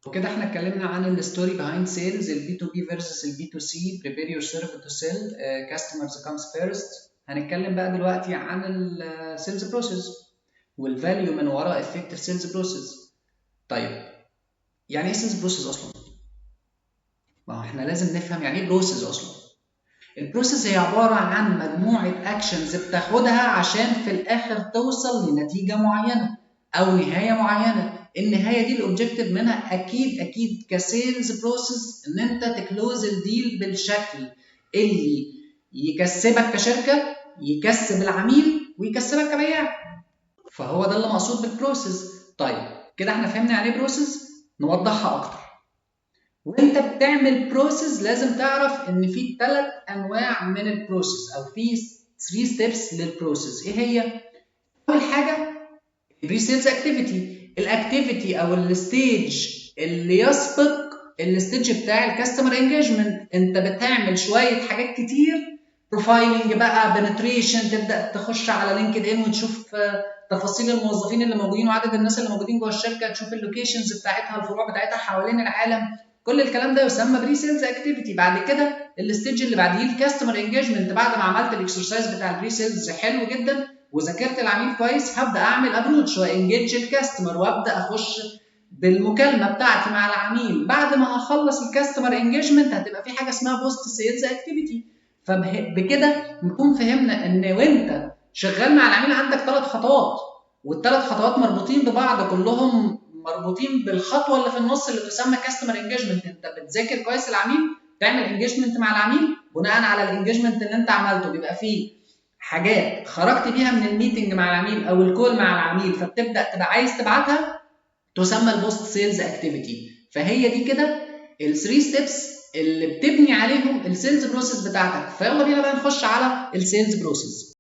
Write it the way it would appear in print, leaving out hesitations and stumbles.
وكده احنا اتكلمنا عن الستوري بيهايند سيلز، البي تو بي فيرسس البي تو سي، بريبير يور سيرف تو سيل، كاستمرز كامز فيرست. هنتكلم بقى دلوقتي عن السيلز بروسيس والفاليو من وراء افكتيف سيلز بروسيس. طيب يعني ايه سيلز بروسيس اصلا؟ ما هو احنا لازم نفهم يعني ايه بروسيس اصلا. البروسيس هي عباره عن مجموعه اكشنز بتاخدها عشان في الاخر توصل لنتيجه معينه او نهايه معينه. النهايه دي الاوبجيكتيف منها اكيد كسيلز بروسيس ان انت تكلوز الديل بالشكل اللي يكسبك كشركه، يكسب العميل، ويكسبك كبياع. فهو ده اللي مقصود بالبروسيس. طيب كده احنا فهمنا يعني ايه بروسيس، نوضحها اكتر. وانت بتعمل بروسيس لازم تعرف ان في 3 انواع من البروسيس او في 3 ستيبس للبروسيس. ايه هي؟ اول حاجه بري سيلز اكتيفيتي، الاكتيفيتي او الستيج اللي يسبق الستيج بتاع الكاستمر انجيجمنت. انت بتعمل شويه حاجات كتير، بروفايلنج بقى، بنتريشن، تبدا تخش على لينكد ان وتشوف تفاصيل الموظفين اللي موجودين وعدد الناس اللي موجودين جوه الشركه، تشوف اللوكيشنز بتاعتها، الفروع بتاعتها حوالين العالم. كل الكلام ده يسمى بري سيلز اكتيفيتي. بعد كده الستيج اللي بعديه الكاستمر انجيجمنت. بعد ما عملت الاكسرسايز بتاع البري سيلز حلو جدا وذاكرت العميل كويس، هبدا اعمل ابروتش وانجيج الكاستمر وابدا اخش بالمكالمه بتاعتي مع العميل. بعد ما هخلص الكاستمر انجيجمنت هتبقى في حاجه اسمها بوست سيلز اكتيفيتي. فبكده نكون فهمنا ان وانت شغال مع العميل عندك 3 خطوات، والثلاث خطوات مربوطين ببعض، كلهم مربوطين بالخطوه اللي في النص اللي تسمى كاستمر انجيجمنت. انت بتذاكر كويس العميل، تعمل انجيجمنت مع العميل، بناء على الانجيجمنت اللي انت عملته بيبقى فيه حاجات خرجت بيها من الميتنج مع العميل او الكول مع العميل، فبتبدا تبقى عايز تبعتها، تسمى البوست سيلز اكتيفيتي. فهي دي كده ال3 ستيبس اللي بتبني عليهم السيلز بروسيس بتاعتك. فيلا بينا بقى نخش على السيلز بروسيس.